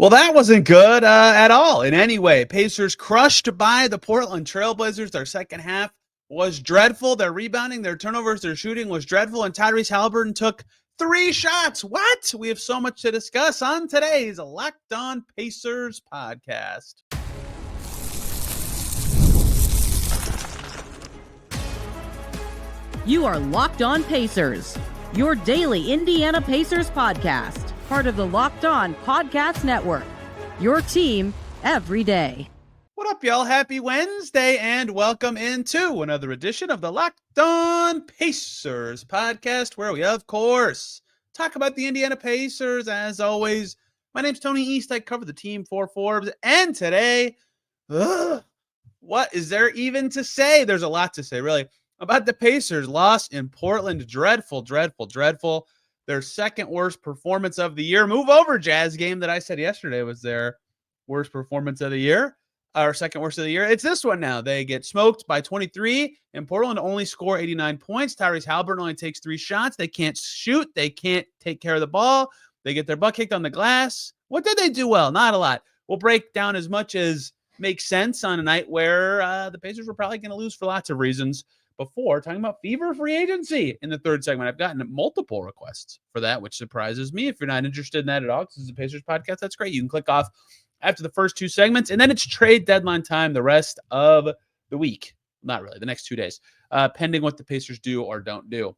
Well, that wasn't good at all in any way. Pacers crushed by the Portland Trailblazers. Their second half was dreadful. Their rebounding, their turnovers, their shooting was dreadful. And Tyrese Haliburton took 3 shots. What? We have so much to discuss on today's Locked On Pacers podcast. You are Locked On Pacers, your daily Indiana Pacers podcast. Part of the Locked On Podcast Network, your team every day. What up, y'all? Happy Wednesday, and welcome into another edition of the Locked On Pacers podcast, where we, of course, talk about the Indiana Pacers. As always, my name's Tony East. I cover the team for Forbes, and today, what is there even to say? There's a lot to say, really, about the Pacers' loss in Portland. Dreadful, dreadful, dreadful. Their second worst performance of the year. Move over, Jazz game that I said yesterday was their worst performance of the year, or second worst of the year. It's this one now. They get smoked by 23, and Portland only score 89 points. Tyrese Haliburton only takes 3 shots. They can't shoot. They can't take care of the ball. They get their butt kicked on the glass. What did they do well? Not a lot. We'll break down as much as makes sense on a night where the Pacers were probably going to lose for lots of reasons. Before talking about fever free agency in the third segment, I've gotten multiple requests for that, which surprises me. If you're not interested in that at all, because this is a Pacers podcast, that's great. You can click off after the first 2 segments, and then it's trade deadline time the rest of the week. Not really, the next 2 days, pending what the Pacers do or don't do.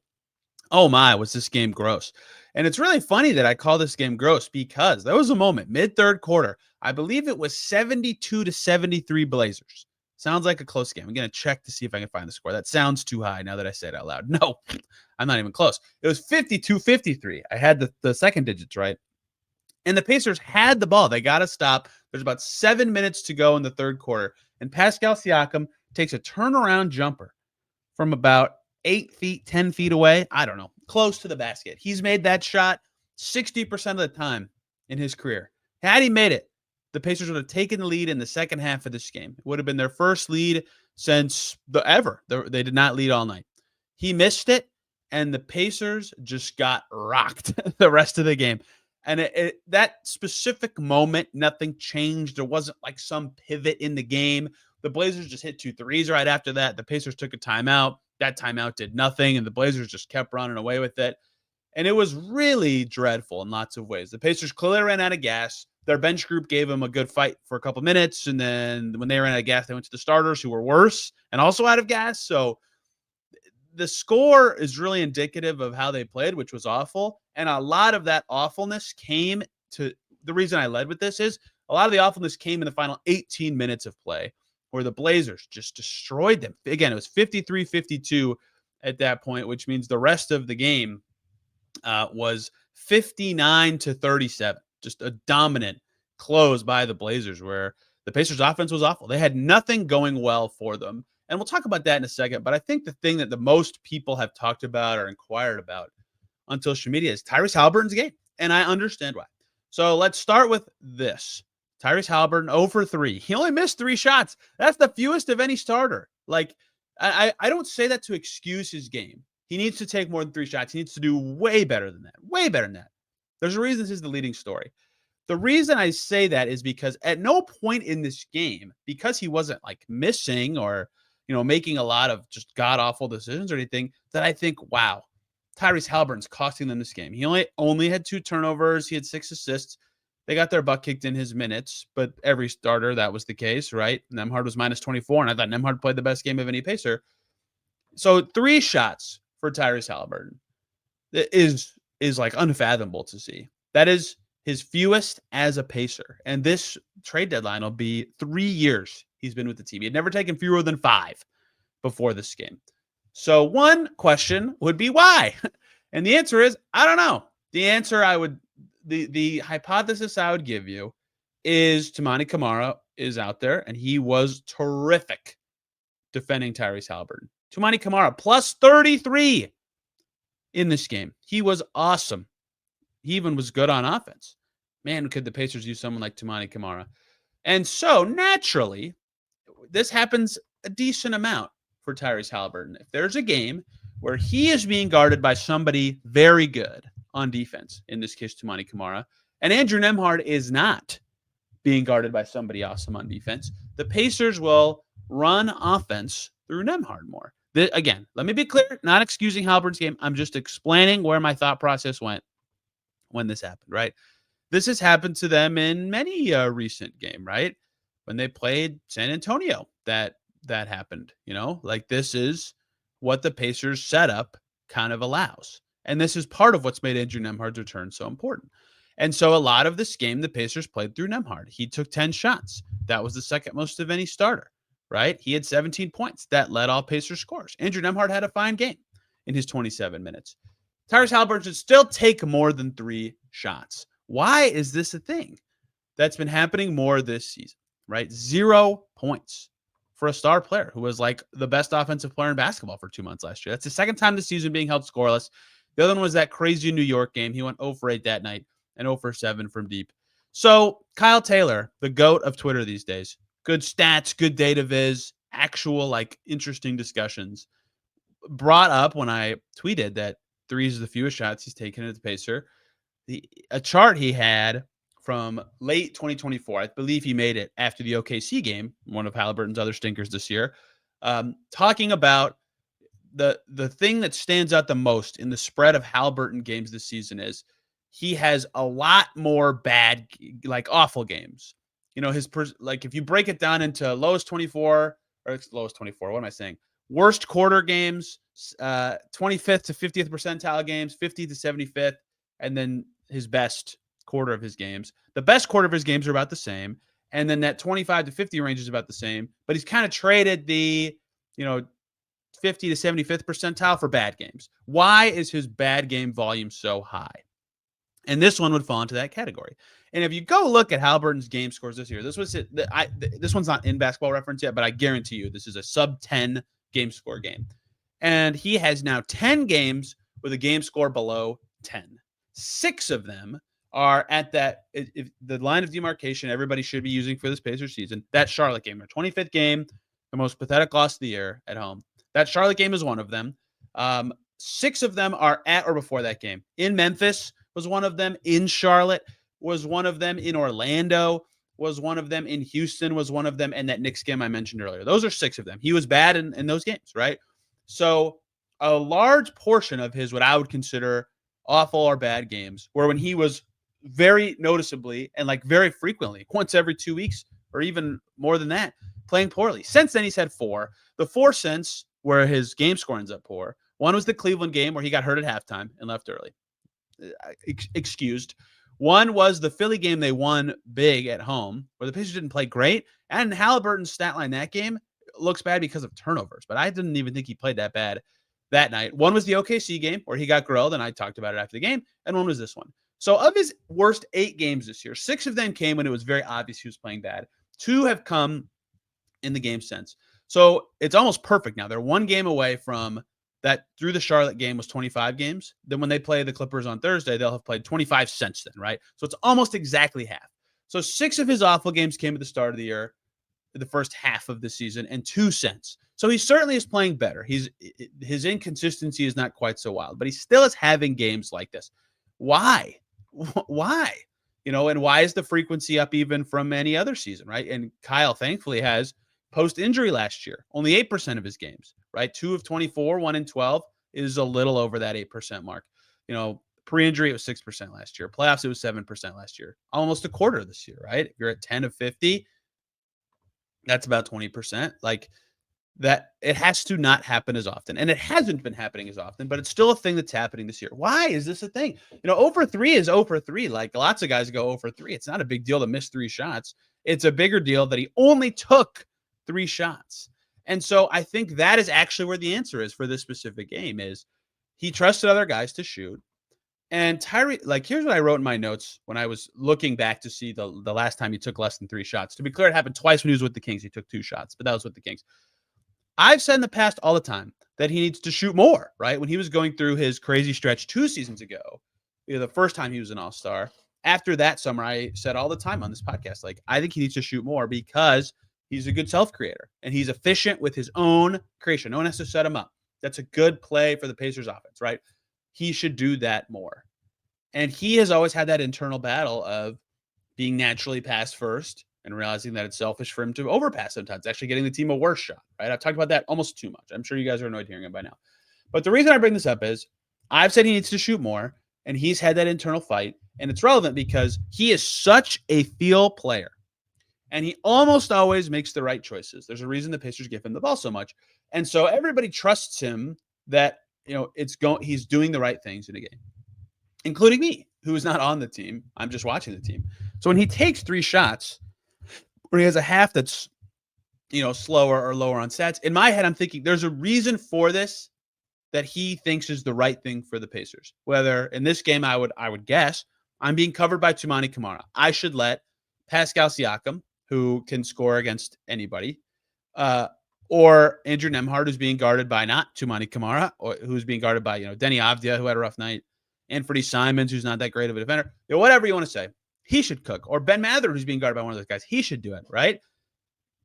Oh my, was this game gross. And it's really funny that I call this game gross because there was a moment mid-third quarter. I believe it was 72-73 Blazers. Sounds like a close game. I'm going to check to see if I can find the score. That sounds too high now that I say it out loud. No, I'm not even close. It was 52-53. I had the second digits right. And the Pacers had the ball. They got to stop. There's about 7 minutes to go in the third quarter. And Pascal Siakam takes a turnaround jumper from about 8 feet, 10 feet away. I don't know. Close to the basket. He's made that shot 60% of the time in his career. Had he made it, the Pacers would have taken the lead in the second half of this game. It would have been their first lead since ever. They did not lead all night. He missed it, and the Pacers just got rocked the rest of the game. And that specific moment, nothing changed. There wasn't like some pivot in the game. The Blazers just hit 2 threes right after that. The Pacers took a timeout. That timeout did nothing, and the Blazers just kept running away with it. And it was really dreadful in lots of ways. The Pacers clearly ran out of gas. Their bench group gave them a good fight for a couple minutes, and then when they ran out of gas, they went to the starters who were worse and also out of gas. So the score is really indicative of how they played, which was awful. And a lot of that awfulness came to – the reason I led with this is a lot of the awfulness came in the final 18 minutes of play where the Blazers just destroyed them. Again, it was 53-52 at that point, which means the rest of the game was 59-37. Just a dominant close by the Blazers where the Pacers offense was awful. They had nothing going well for them. And we'll talk about that in a second. But I think the thing that the most people have talked about or inquired about on social media is Tyrese Haliburton's game. And I understand why. So let's start with this. Tyrese Haliburton 0 for 3. He only missed 3 shots. That's the fewest of any starter. Like, I don't say that to excuse his game. He needs to take more than 3 shots. He needs to do way better than that. Way better than that. There's a reason this is the leading story. The reason I say that is because at no point in this game, because he wasn't like missing or, making a lot of just god-awful decisions or anything, that I think, wow, Tyrese Haliburton's costing them this game. He only had 2 turnovers. He had 6 assists. They got their butt kicked in his minutes, but every starter, that was the case, right? Nembhard was minus 24, and I thought Nembhard played the best game of any Pacer. So 3 shots for Tyrese Haliburton is like unfathomable to see. That is his fewest as a Pacer. And this trade deadline will be 3 years he's been with the team. He had never taken fewer than 5 before this game. So one question would be why? And the answer is, I don't know. The answer the hypothesis I would give you is Toumani Camara is out there, and he was terrific defending Tyrese Haliburton. Toumani Camara plus 33 in this game. He was awesome. He even was good on offense. Man, could the Pacers use someone like Toumani Camara? And so, naturally, this happens a decent amount for Tyrese Haliburton. If there's a game where he is being guarded by somebody very good on defense, in this case, Toumani Camara, and Andrew Nembhard is not, being guarded by somebody awesome on defense. The Pacers will run offense through Nembhard more. Again, let me be clear, not excusing Haliburton's game. I'm just explaining where my thought process went when this happened, right? This has happened to them in many recent game, right? When they played San Antonio, that happened, like this is what the Pacers setup kind of allows. And this is part of what's made Andrew Nembhard's return so important. And so a lot of this game, the Pacers played through Nembhard. He took 10 shots. That was the second most of any starter, right? He had 17 points. That led all Pacers scores. Andrew Nembhard had a fine game in his 27 minutes. Tyrese Haliburton should still take more than 3 shots. Why is this a thing that's been happening more this season, right? 0 points for a star player who was like the best offensive player in basketball for 2 months last year. That's the second time this season being held scoreless. The other one was that crazy New York game. He went 0 for 8 that night and 0 for 7 from deep. So Kyle Taylor, the GOAT of Twitter these days, good stats, good data viz, actual like interesting discussions, brought up when I tweeted that 3 is the fewest shots he's taken at the Pacer. A chart he had from late 2024. I believe he made it after the OKC game, one of Haliburton's other stinkers this year, talking about the thing that stands out the most in the spread of Haliburton games this season is he has a lot more bad, like awful games. Like if you break it down into lowest 24 or lowest 24, what am I saying? Worst quarter games, 25th to 50th percentile games, 50th to 75th, and then his best quarter of his games. The best quarter of his games are about the same. And then that 25 to 50 range is about the same. But he's kind of traded the, 50 to 75th percentile for bad games. Why is his bad game volume so high? And this one would fall into that category. And if you go look at Haliburton's game scores this year, this one's not in Basketball Reference yet, but I guarantee you this is a sub 10 game score game. And he has now 10 games with a game score below 10. 6 of them are at that, if the line of demarcation everybody should be using for this Pacers season, that Charlotte game, their 25th game, the most pathetic loss of the year at home. That Charlotte game is one of them. 6 of them are at or before that game. In Memphis was one of them. In Charlotte was one of them. In Orlando was one of them. In Houston was one of them. And that Knicks game I mentioned earlier. Those are 6 of them. He was bad in those games, right? So a large portion of his, what I would consider awful or bad games, were when he was very noticeably and like very frequently, once every 2 weeks or even more than that, playing poorly. Since then, he's had 4. The 4 since where his game score ends up poor. One was the Cleveland game where he got hurt at halftime and left early. Excused. One was the Philly game they won big at home where the Pacers didn't play great. And Haliburton's stat line that game looks bad because of turnovers, but I didn't even think he played that bad that night. One was the OKC game where he got grilled, and I talked about it after the game, and one was this one. So of his worst 8 games this year, 6 of them came when it was very obvious he was playing bad. 2 have come in the game since. So it's almost perfect now. They're 1 game away from that. Through the Charlotte game was 25 games. Then when they play the Clippers on Thursday, they'll have played 25 since then, right? So it's almost exactly half. So 6 of his awful games came at the start of the year, the first half of the season, and 2 since. So he certainly is playing better. His inconsistency is not quite so wild, but he still is having games like this. Why? Why? And why is the frequency up even from any other season, right? And Kyle thankfully has post-injury last year, only 8% of his games, right? 2 of 24, 1 in 12 is a little over that 8% mark. Pre-injury, it was 6% last year. Playoffs, it was 7% last year. Almost a quarter this year, right? If you're at 10 of 50, that's about 20%. Like that, it has to not happen as often. And it hasn't been happening as often, but it's still a thing that's happening this year. Why is this a thing? 0 for 3 is 0 for 3. Like lots of guys go 0 for 3. It's not a big deal to miss 3 shots. It's a bigger deal that he only took 3 shots. And so I think that is actually where the answer is for this specific game is he trusted other guys to shoot. And Tyrese, like, here's what I wrote in my notes when I was looking back to see the last time he took less than 3 shots. To be clear, it happened twice when he was with the Kings. He took 2 shots, but that was with the Kings. I've said in the past all the time that he needs to shoot more, right? When he was going through his crazy stretch 2 seasons ago, the first time he was an all-star, after that summer, I said all the time on this podcast, like, I think he needs to shoot more because he's a good self-creator and he's efficient with his own creation. No one has to set him up. That's a good play for the Pacers offense, right? He should do that more. And he has always had that internal battle of being naturally pass first and realizing that it's selfish for him to overpass sometimes, actually getting the team a worse shot, right? I've talked about that almost too much. I'm sure you guys are annoyed hearing it by now. But the reason I bring this up is I've said he needs to shoot more, and he's had that internal fight, and it's relevant because he is such a feel player, and he almost always makes the right choices. There's a reason the Pacers give him the ball so much, and so everybody trusts him that he's doing the right things in a game, including me, who is not on the team. I'm just watching the team. So when he takes 3 shots, or he has a half that's slower or lower on stats, in my head I'm thinking there's a reason for this that he thinks is the right thing for the Pacers. Whether in this game I would guess I'm being covered by Toumani Camara. I should let Pascal Siakam, who can score against anybody, or Andrew Nembhard, who's being guarded by not Toumani Camara, or who's being guarded by Denny Avdia, who had a rough night, Anthony Simons, who's not that great of a defender. Whatever you want to say, he should cook. Or Ben Mather, who's being guarded by one of those guys, he should do it, right?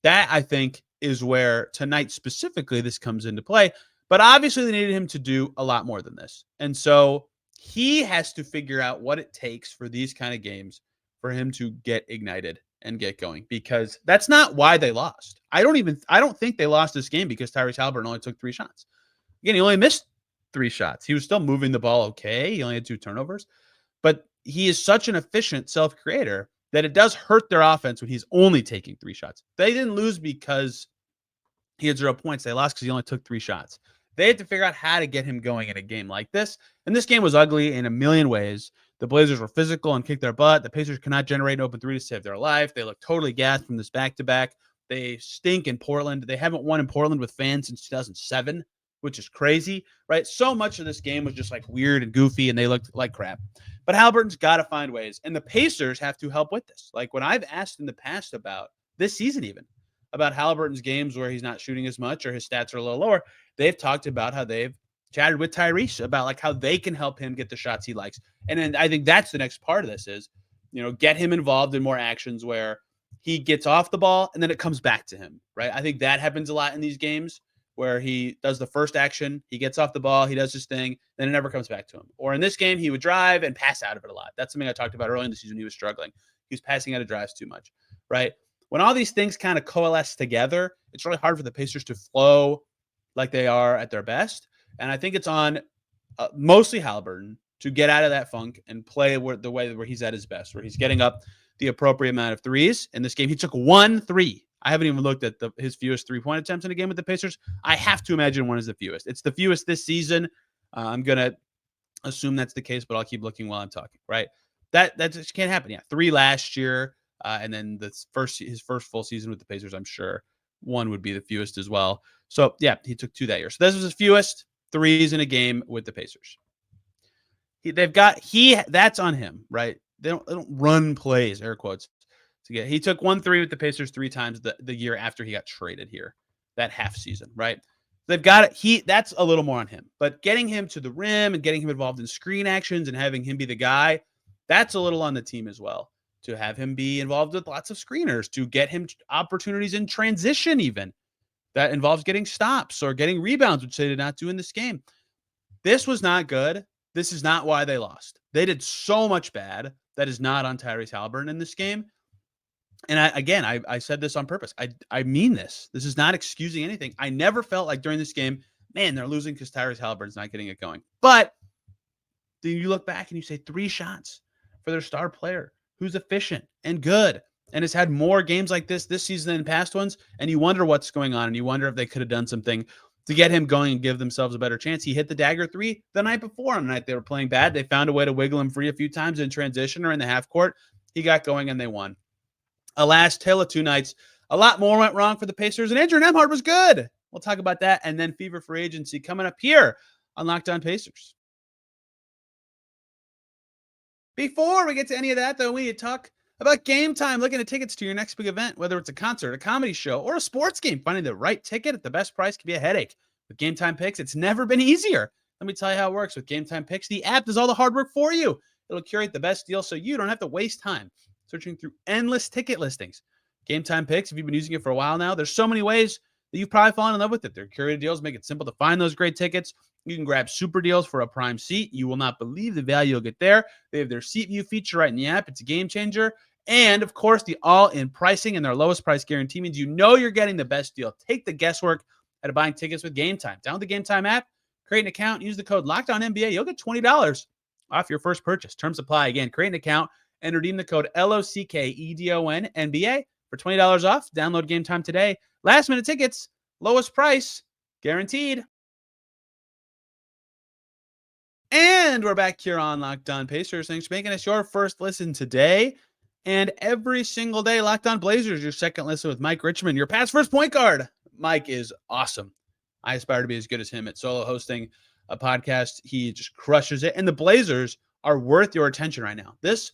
That, I think, is where tonight specifically this comes into play. But obviously they needed him to do a lot more than this. And so he has to figure out what it takes for these kind of games for him to get ignited and get going, because that's not why they lost. I don't think they lost this game because Tyrese Haliburton only took 3 shots. Again, he only missed 3 shots. He was still moving the ball okay. He only had 2 turnovers. But he is such an efficient self-creator that it does hurt their offense when he's only taking 3 shots. They didn't lose because he had 0 points. They lost because he only took 3 shots. They had to figure out how to get him going in a game like this. And this game was ugly in a million ways. The Blazers were physical and kicked their butt. The Pacers cannot generate an open 3 to save their life. They look totally gassed from this back-to-back. They stink in Portland. They haven't won in Portland with fans since 2007, which is crazy, right? So much of this game was just like weird and goofy, and they looked like crap. But Haliburton's got to find ways, and the Pacers have to help with this. Like when I've asked in the past about this season even, about Haliburton's games where he's not shooting as much or his stats are a little lower, they've talked about how they've chatted with Tyrese about like how they can help him get the shots he likes. And then I think that's the next part of this is, get him involved in more actions where he gets off the ball and then it comes back to him, right? I think that happens a lot in these games where he does the first action, he gets off the ball, he does his thing, then it never comes back to him. Or in this game, he would drive and pass out of it a lot. That's something I talked about early in the season. He was struggling. He was passing out of drives too much, right? When all these things kind of coalesce together, it's really hard for the Pacers to flow like they are at their best. And I think it's on mostly Haliburton to get out of that funk and play the way where he's at his best, where he's getting up the appropriate amount of threes. In this game, he took 1 3. I haven't even looked at his fewest 3-point attempts in a game with the Pacers. I have to imagine 1 is the fewest. It's the fewest this season. I'm going to assume that's the case, but I'll keep looking while I'm talking, right? That just can't happen. Yeah, 3 last year. And then his first full season with the Pacers, I'm sure 1 would be the fewest as well. So yeah, he took 2 that year. So this was his fewest 3s in a game with the Pacers. That's on him, right? They don't run plays, air quotes, to get. He took 1 3 with the Pacers 3 times the year after he got traded here, that half season, right? They've got it. That's a little more on him, but getting him to the rim and getting him involved in screen actions and having him be the guy, that's a little on the team as well. To have him be involved with lots of screeners, to get him opportunities in transition, even that involves getting stops or getting rebounds, which they did not do in this game. This was not good. This is not why they lost. They did so much bad that is not on Tyrese Haliburton in this game. And I said this on purpose. I mean this. This is not excusing anything. I never felt like during this game, man, they're losing because Tyrese Haliburton's not getting it going. But then you look back and you say 3 shots for their star player who's efficient and good and has had more games like this season than past ones. And you wonder what's going on. And you wonder if they could have done something to get him going and give themselves a better chance. He hit the dagger 3 the night before. On the night they were playing bad, they found a way to wiggle him free a few times in transition or in the half court. He got going and they won. Alas, tale of 2 nights. A lot more went wrong for the Pacers, and Andrew Nembhard was good. We'll talk about that and then Fever Free Agency coming up here on Locked On Pacers. Before we get to any of that, though, we need to talk about Gametime. Looking at tickets to your next big event, whether it's a concert, a comedy show, or a sports game. Finding the right ticket at the best price can be a headache. With Gametime Picks, it's never been easier. Let me tell you how it works. With Gametime Picks, the app does all the hard work for you. It'll curate the best deal so you don't have to waste time searching through endless ticket listings. Gametime Picks, if you've been using it for a while now, there's so many ways that you've probably fallen in love with it. Their curated deals make it simple to find those great tickets. You can grab super deals for a prime seat. You will not believe the value you'll get there. They have their seat view feature right in the app. It's a game changer. And, of course, the all-in pricing and their lowest price guarantee means you know you're getting the best deal. Take the guesswork out of buying tickets with Gametime. Download the Gametime app, create an account, use the code LOCKEDONNBA. You'll get $20 off your first purchase. Terms apply. Again, create an account and redeem the code LOCKEDONNBA for $20 off. Download Gametime today. Last-minute tickets, lowest price, guaranteed. And we're back here on Locked On Pacers. Thanks for making us your first listen today. And every single day, Locked On Blazers, your second listen with Mike Richmond, your past first point guard. Mike is awesome. I aspire to be as good as him at solo hosting a podcast. He just crushes it. And the Blazers are worth your attention right now. This,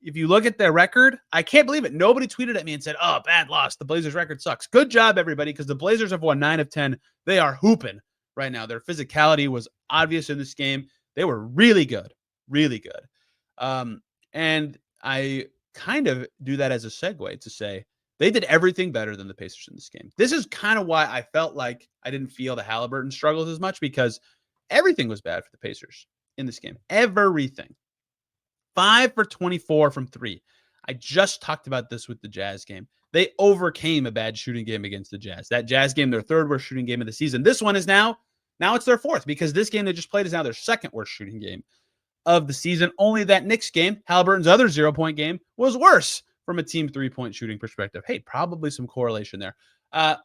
if you look at their record, I can't believe it. Nobody tweeted at me and said, oh, bad loss. The Blazers record sucks. Good job, everybody, because the Blazers have won 9 of 10. They are hooping right now. Their physicality was obvious in this game. They were really good, really good. And I kind of do that as a segue to say they did everything better than the Pacers in this game. This is kind of why I felt like I didn't feel the Haliburton struggles as much, because everything was bad for the Pacers in this game. Everything. 5 for 24 from 3. I just talked about this with the Jazz game. They overcame a bad shooting game against the Jazz. That Jazz game, their third worst shooting game of the season. This one is now it's their fourth, because this game they just played is now their second worst shooting game of the season. Only that Knicks game, Haliburton's other 0-point game, was worse from a team 3-point shooting perspective. Hey, probably some correlation there.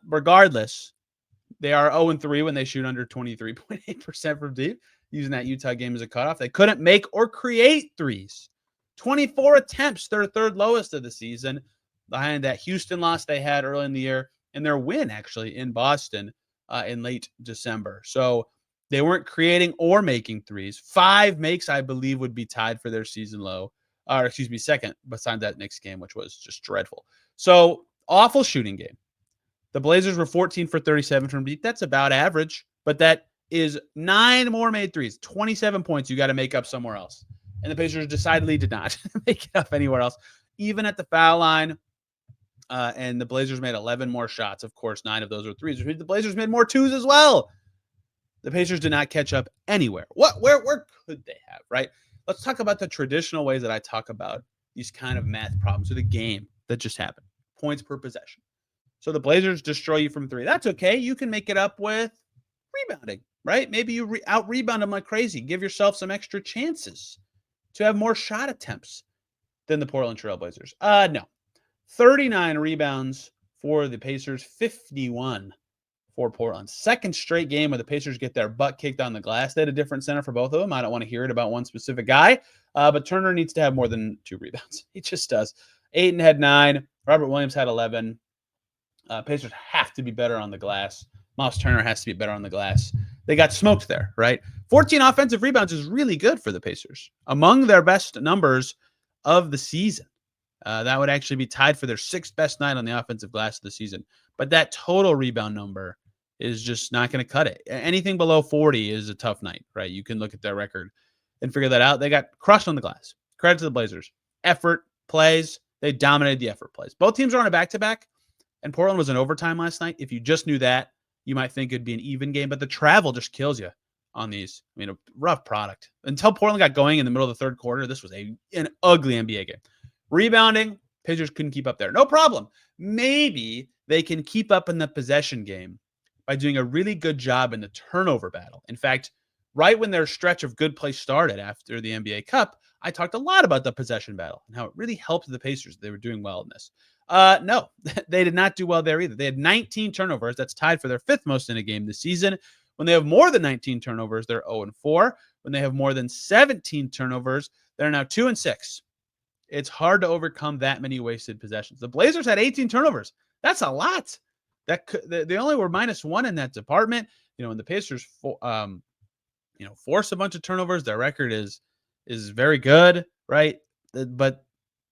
Regardless, they are 0-3 when they shoot under 23.8% from deep, using that Utah game as a cutoff. They couldn't make or create threes. 24 attempts, their third lowest of the season, behind that Houston loss they had early in the year and their win, actually, in Boston in late December. So they weren't creating or making threes. 5 makes, I believe, would be tied for their season low. Second, besides that Knicks game, which was just dreadful. So, awful shooting game. The Blazers were 14 for 37 from deep. That's about average, but that is 9 more made threes. 27 points you got to make up somewhere else. And the Pacers decidedly did not make it up anywhere else, even at the foul line. And the Blazers made 11 more shots. Of course, 9 of those were threes. The Blazers made more twos as well. The Pacers did not catch up anywhere. Where could they have, right? Let's talk about the traditional ways that I talk about these kind of math problems with a game that just happened. Points per possession. So the Blazers destroy you from 3. That's okay. You can make it up with rebounding, right? Maybe you out-rebound them like crazy. Give yourself some extra chances to have more shot attempts than the Portland Trail Blazers. No. 39 rebounds for the Pacers, 51 for Portland. Second straight game where the Pacers get their butt kicked on the glass. They had a different center for both of them. I don't want to hear it about one specific guy, but Turner needs to have more than 2 rebounds. He just does. Ayton had 9. Robert Williams had 11. Pacers have to be better on the glass. Myles Turner has to be better on the glass. They got smoked there, right? 14 offensive rebounds is really good for the Pacers. Among their best numbers of the season. That would actually be tied for their 6th best night on the offensive glass of the season. But that total rebound number is just not going to cut it. Anything below 40 is a tough night, right? You can look at their record and figure that out. They got crushed on the glass. Credit to the Blazers. Effort, plays, they dominated the effort plays. Both teams are on a back-to-back, and Portland was in overtime last night. If you just knew that, you might think it'd be an even game, but the travel just kills you on these. I mean, a rough product. Until Portland got going in the middle of the third quarter, this was an ugly NBA game. Rebounding, Pacers couldn't keep up there. No problem. Maybe they can keep up in the possession game by doing a really good job in the turnover battle. In fact, right when their stretch of good play started after the NBA Cup, I talked a lot about the possession battle and how it really helped the Pacers. They were doing well in this. No, they did not do well there either. They had 19 turnovers. That's tied for their 5th most in a game this season. When they have more than 19 turnovers, they're 0-4. When they have more than 17 turnovers, they're now 2-6. It's hard to overcome that many wasted possessions. The Blazers had 18 turnovers. That's a lot. They only were -1 in that department. When the Pacers force a bunch of turnovers, their record is very good, right? But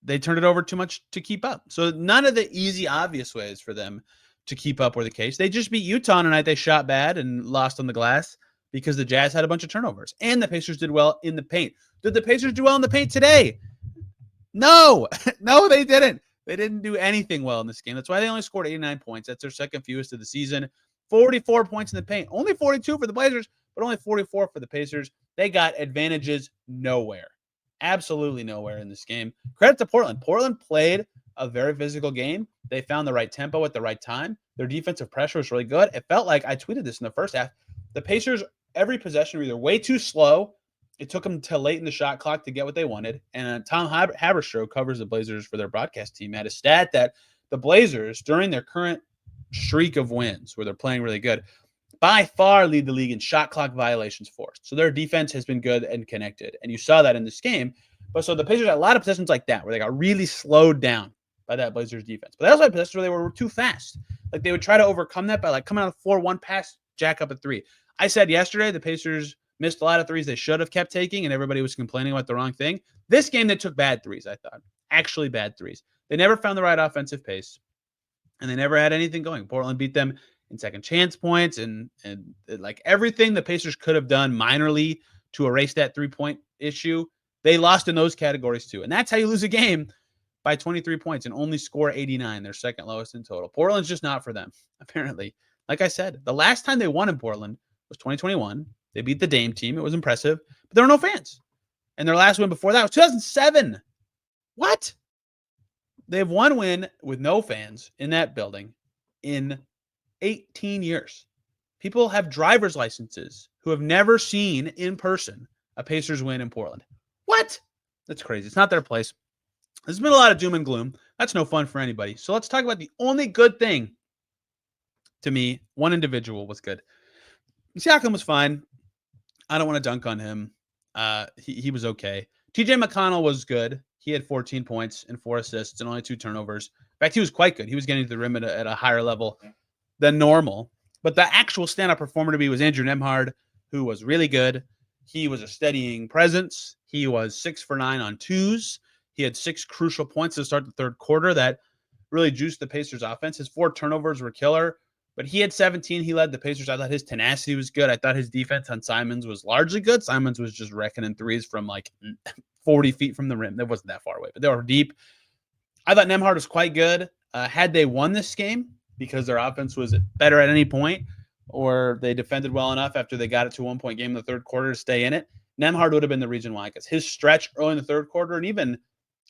they turned it over too much to keep up. So none of the easy, obvious ways for them to keep up were the case. They just beat Utah tonight. They shot bad and lost on the glass because the Jazz had a bunch of turnovers. And the Pacers did well in the paint. Did the Pacers do well in the paint today? No, they didn't. They didn't do anything well in this game. That's why they only scored 89 points. That's their second fewest of the season. 44 points in the paint. Only 42 for the Blazers, but only 44 for the Pacers. They got advantages nowhere absolutely nowhere in this game. Credit to Portland. Portland played a very physical game. They found the right tempo at the right time. Their defensive pressure was really good. It felt like, I tweeted this in the first half, the Pacers, every possession were either way too slow. It took them till late in the shot clock to get what they wanted. And Tom Haberstroh covers the Blazers for their broadcast team, had a stat that the Blazers, during their current streak of wins, where they're playing really good, by far lead the league in shot clock violations forced. So their defense has been good and connected. And you saw that in this game. But so the Pacers had a lot of possessions like that, where they got really slowed down by that Blazers defense. But they also had possessions where they were too fast. Like they would try to overcome that by like coming on the floor, one pass, jack up a three. I said yesterday the Pacers missed a lot of threes they should have kept taking, and everybody was complaining about the wrong thing. This game, they took bad threes, I thought. Actually bad threes. They never found the right offensive pace, and they never had anything going. Portland beat them in second chance points and like everything the Pacers could have done minorly to erase that 3-point issue. They lost in those categories too. And that's how you lose a game by 23 points and only score 89, their second lowest in total. Portland's just not for them, apparently. Like I said, the last time they won in Portland was 2021. They beat the Dame team. It was impressive, but there were no fans. And their last win before that was 2007. What? They have one win with no fans in that building in 18 years. People have driver's licenses who have never seen in person a Pacers win in Portland. What? That's crazy. It's not their place. There's been a lot of doom and gloom. That's no fun for anybody. So let's talk about the only good thing. To me, one individual was good. Siakam was fine. I don't want to dunk on him. He was okay. TJ McConnell was good. He had 14 points and 4 assists and only 2 turnovers. In fact, he was quite good. He was getting to the rim at a higher level than normal. But the actual stand-up performer to me was Andrew Nembhard, who was really good. He was a steadying presence. He was 6 for 9 on twos. He had 6 crucial points to start the third quarter that really juiced the Pacers' offense. His 4 turnovers were killer, but he had 17. He led the Pacers. I thought his tenacity was good. I thought his defense on Simons was largely good. Simons was just reckoning threes from like 40 feet from the rim. That wasn't that far away, but they were deep. I thought Nembhard was quite good. Had they won this game because their offense was better at any point, or they defended well enough after they got it to a 1-point game in the third quarter to stay in it, Nembhard would have been the reason why, because his stretch early in the third quarter and even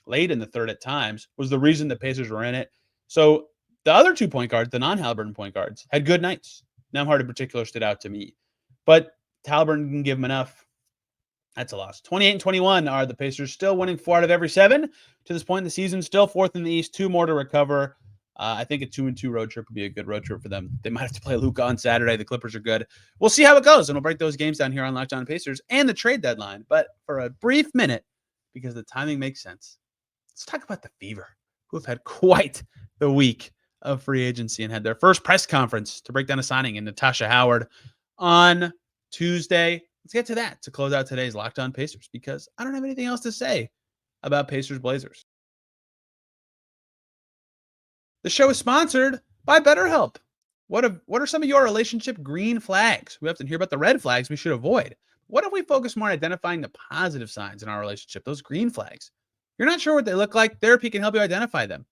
late in the third at times was the reason the Pacers were in it. So the other 2 point guards, the non-Haliburton point guards, had good nights. Nembhard in particular stood out to me. But Haliburton didn't give him enough. That's a loss. 28-21 are the Pacers, still winning 4 out of every 7 to this point in the season, still 4th in the East, 2 more to recover. I think a 2-2 road trip would be a good road trip for them. They might have to play Luka on Saturday. The Clippers are good. We'll see how it goes, and we'll break those games down here on Locked On Pacers and the trade deadline. But for a brief minute, because the timing makes sense, let's talk about the Fever, who have had quite the week of free agency and had their first press conference to break down a signing in Natasha Howard on Tuesday. Let's get to that to close out today's Locked On Pacers, because I don't have anything else to say about Pacers Blazers. The show is sponsored by BetterHelp. What are some of your relationship green flags? We often hear about the red flags we should avoid. What if we focus more on identifying the positive signs in our relationship, those green flags? You're not sure what they look like? Therapy can help you identify them,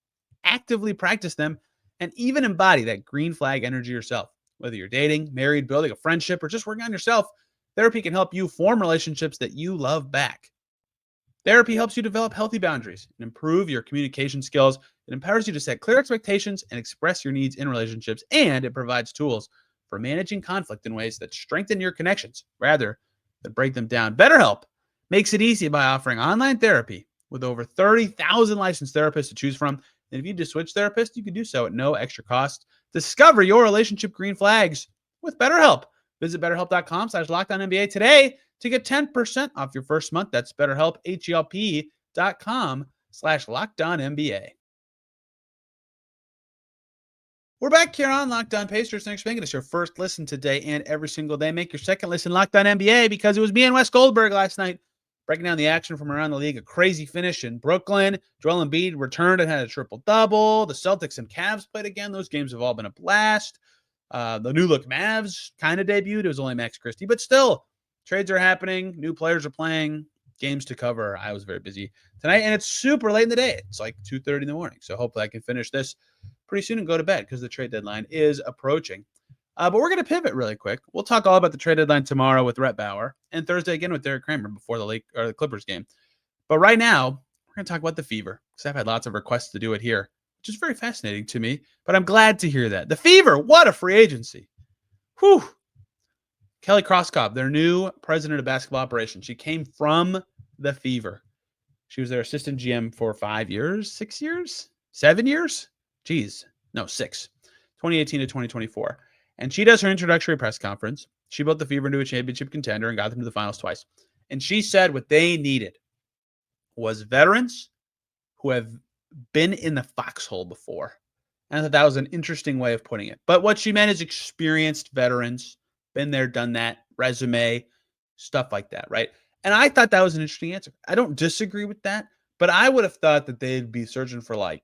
actively practice them, and even embody that green flag energy yourself. Whether you're dating, married, building a friendship, or just working on yourself, therapy can help you form relationships that you love back. Therapy helps you develop healthy boundaries and improve your communication skills. It empowers you to set clear expectations and express your needs in relationships, and it provides tools for managing conflict in ways that strengthen your connections rather than break them down. BetterHelp makes it easy by offering online therapy with over 30,000 licensed therapists to choose from. And if you just switch therapists, you can do so at no extra cost. Discover your relationship green flags with BetterHelp. Visit BetterHelp.com/LockedOnNBA today to get 10% off your first month. That's BetterHelp, HELP.com/LockedOnNBA. We're back here on Locked On Pacers. Thanks for making us your first listen today and every single day. Make your second listen Locked On NBA, because it was me and Wes Goldberg last night breaking down the action from around the league. A crazy finish in Brooklyn. Joel Embiid returned and had a triple-double. The Celtics and Cavs played again. Those games have all been a blast. The new look Mavs kind of debuted. It was only Max Christie, but still, trades are happening. New players are playing. Games to cover. I was very busy tonight, and it's super late in the day. It's like 2:30 in the morning. So hopefully I can finish this pretty soon and go to bed, because the trade deadline is approaching. But we're going to pivot really quick. We'll talk all about the trade deadline tomorrow with Rhett Bauer, and Thursday again with Derek Kramer before the Clippers game. But right now, we're going to talk about the Fever because I've had lots of requests to do it here, which is very fascinating to me. But I'm glad to hear that. The Fever, what a free agency. Whew. Kelly Krauskopf, their new president of basketball operations. She came from the Fever. She was their assistant GM for 5 years, 6 years, 7 years? Geez, no, 6. 2018 to 2024. And she does her introductory press conference. She built the Fever into a championship contender and got them to the finals twice. And she said what they needed was veterans who have been in the foxhole before. And I thought that was an interesting way of putting it. But what she meant is experienced veterans, been there, done that, resume, stuff like that, right? And I thought that was an interesting answer. I don't disagree with that, but I would have thought that they'd be searching for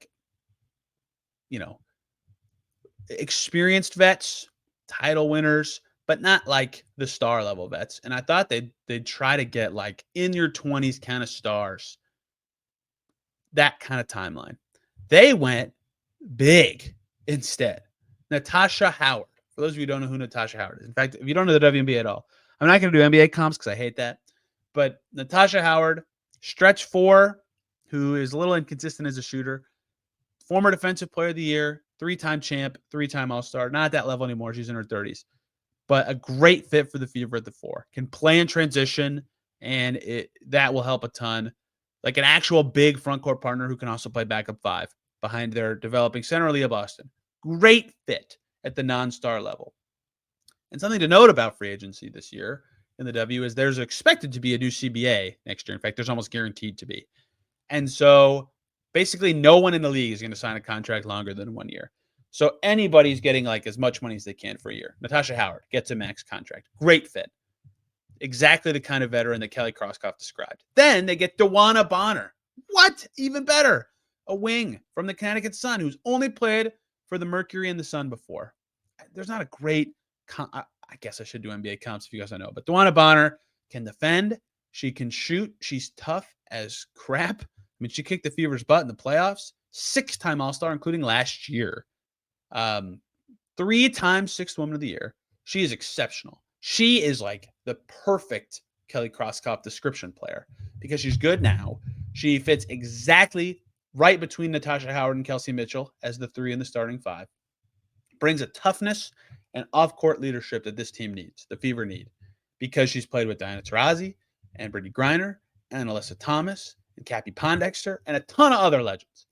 experienced vets, title winners, but not like the star level vets. And I thought they'd try to get like in your 20s kind of stars, that kind of timeline. They went big instead. Natasha Howard. For those of you who don't know who Natasha Howard is. In fact, if you don't know the WNBA at all, I'm not going to do NBA comps because I hate that. But Natasha Howard, stretch 4, who is a little inconsistent as a shooter, former defensive player of the year, 3-time champ, 3-time All-Star. Not at that level anymore. She's in her 30s. But a great fit for the Fever at the 4. Can play in transition, and that will help a ton. Like an actual big front court partner who can also play backup 5 behind their developing center, Leah Boston. Great fit at the non-star level. And something to note about free agency this year in the W is there's expected to be a new CBA next year. In fact, there's almost guaranteed to be. And so basically no one in the league is going to sign a contract longer than 1 year. So anybody's getting like as much money as they can for a year. Natasha Howard gets a max contract. Great fit. Exactly the kind of veteran that Kelly Krauskopf described. Then they get DeWanna Bonner. What? Even better. A wing from the Connecticut Sun who's only played for the Mercury and the Sun before. There's not a great, I guess I should do NBA comps if you guys don't know, but DeWanna Bonner can defend. She can shoot. She's tough as crap. I mean, she kicked the Fever's butt in the playoffs. 6-time All-Star, including last year. 3-time 6th Woman of the Year. She is exceptional. She is like the perfect Kelly Krauskopf description player because she's good now. She fits exactly right between Natasha Howard and Kelsey Mitchell as the 3 in the starting 5. Brings a toughness and off-court leadership that this team needs, the Fever need, because she's played with Diana Taurasi and Brittany Griner and Alyssa Thomas and Cappie Pondexter and a ton of other legends,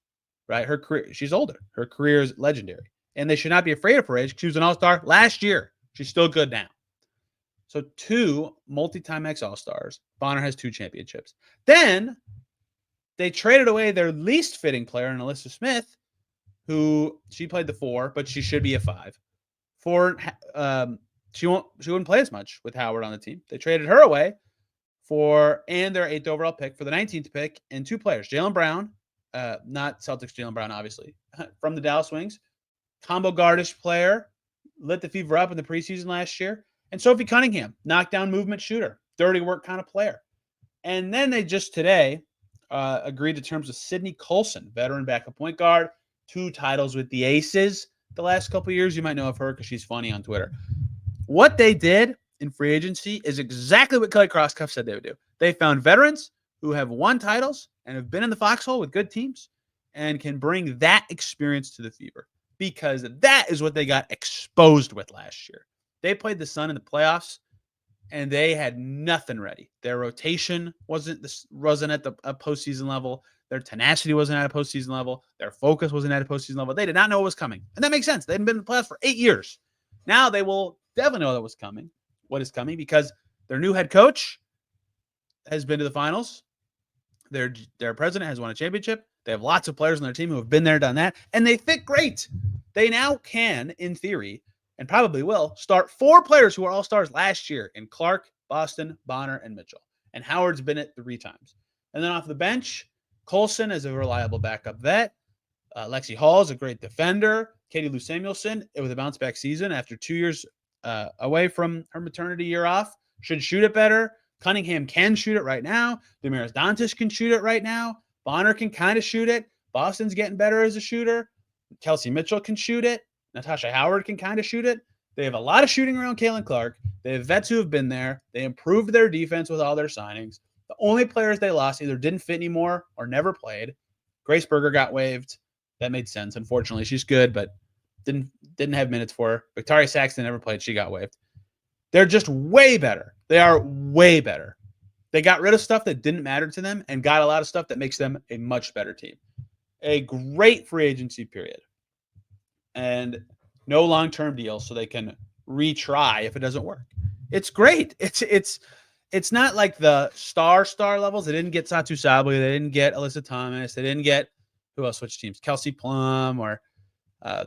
right? Her career, she's older. Her career is legendary. And they should not be afraid of her age. She was an all-star last year. She's still good now. So 2 multi-time ex-all-stars. Bonner has 2 championships. Then they traded away their least fitting player in Alyssa Smith, who she played the 4, but she should be a 5. She wouldn't play as much with Howard on the team. They traded her away and their 8th overall pick for the 19th pick and 2 players. Jaylen Brown, not Celtics Jaylen Brown, obviously, from the Dallas Wings. Combo guardish player, lit the Fever up in the preseason last year. And Sophie Cunningham, knockdown movement shooter, dirty work kind of player. And then they just today agreed to terms with Sydney Colson, veteran backup point guard, 2 titles with the Aces the last couple of years. You might know of her because she's funny on Twitter. What they did in free agency is exactly what Kelly Krauskopf said they would do. They found veterans who have won titles and have been in the foxhole with good teams and can bring that experience to the Fever because that is what they got exposed with last year. They played the Sun in the playoffs, and they had nothing ready. Their rotation wasn't at the postseason level. Their tenacity wasn't at a postseason level. Their focus wasn't at a postseason level. They did not know what was coming, and that makes sense. They hadn't been in the playoffs for 8 years. Now they will definitely know what is coming, because their new head coach has been to the finals. Their president has won a championship. They have lots of players on their team who have been there, done that, and they fit great. They now can, in theory, and probably will, start 4 players who were all-stars last year in Clark, Boston, Bonner, and Mitchell. And Howard's been it 3 times. And then off the bench, Colson is a reliable backup vet. Lexi Hall is a great defender. Katie Lou Samuelson, with a bounce-back season after 2 years away from her maternity year off, should shoot it better. Cunningham can shoot it right now. Damiris Dantas can shoot it right now. Bonner can kind of shoot it. Boston's getting better as a shooter. Kelsey Mitchell can shoot it. Natasha Howard can kind of shoot it. They have a lot of shooting around Caitlin Clark. They have vets who have been there. They improved their defense with all their signings. The only players they lost either didn't fit anymore or never played. Grace Berger got waived. That made sense. Unfortunately, she's good, but didn't have minutes for her. Victoria Saxton never played. She got waived. They're just way better. They are way better. They got rid of stuff that didn't matter to them and got a lot of stuff that makes them a much better team. A great free agency period. And no long-term deals so they can retry if it doesn't work. It's great. It's not like the star levels. They didn't get Satu Sabli. They didn't get Alyssa Thomas. They didn't get who else switched teams? Kelsey Plum or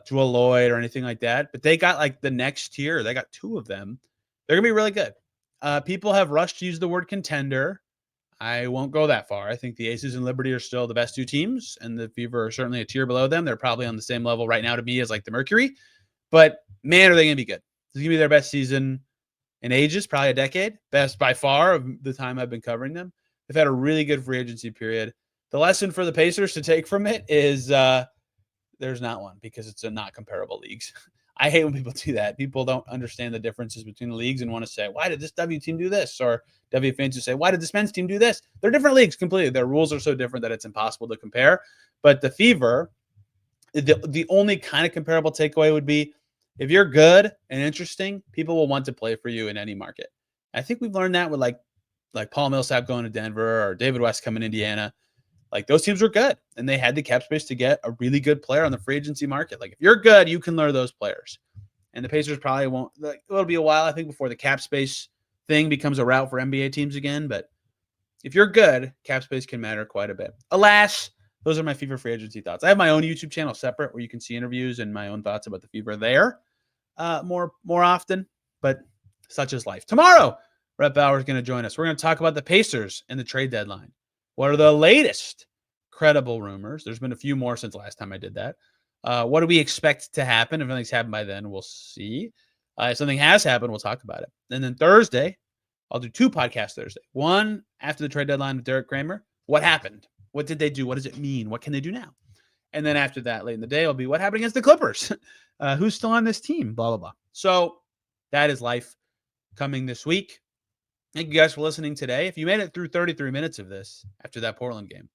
Jewel Lloyd or anything like that. But they got like the next tier. They got 2 of them. They're going to be really good. People have rushed to use the word contender. I won't go that far. I think the Aces and Liberty are still the best 2 teams, and the Fever are certainly a tier below them. They're probably on the same level right now to me as like the Mercury. But, man, are they going to be good. This is going to be their best season in ages, probably a decade. Best by far of the time I've been covering them. They've had a really good free agency period. The lesson for the Pacers to take from it is there's not one because it's a not comparable leagues. I hate when people do that. People don't understand the differences between the leagues and want to say, why did this W team do this? Or W fans who say, why did this men's team do this? They're different leagues completely. Their rules are so different that it's impossible to compare. But the Fever, the only kind of comparable takeaway would be if you're good and interesting, people will want to play for you in any market. I think we've learned that with like Paul Millsap going to Denver or David West coming to Indiana. Like those teams were good and they had the cap space to get a really good player on the free agency market. Like if you're good, you can lure those players. And the Pacers probably won't. Like, it'll be a while, I think, before the cap space thing becomes a route for NBA teams again. But if you're good, cap space can matter quite a bit. Alas, those are my Fever free agency thoughts. I have my own YouTube channel separate where you can see interviews and my own thoughts about the Fever there more often. But such is life. Tomorrow, Rhett Bauer is going to join us. We're going to talk about the Pacers and the trade deadline. What are the latest credible rumors? There's been a few more since last time I did that. What do we expect to happen? If anything's happened by then, we'll see. If something has happened, we'll talk about it. And then Thursday, I'll do 2 podcasts Thursday. One after the trade deadline with Derek Kramer. What happened? What did they do? What does it mean? What can they do now? And then after that, late in the day, will be what happened against the Clippers. Who's still on this team? Blah, blah, blah. So that is life coming this week. Thank you guys for listening today. If you made it through 33 minutes of this after that Portland game,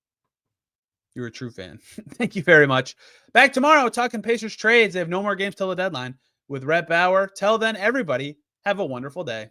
you're a true fan. Thank you very much. Back tomorrow talking Pacers trades. They have no more games till the deadline with Rhett Bauer. Till then, everybody, have a wonderful day.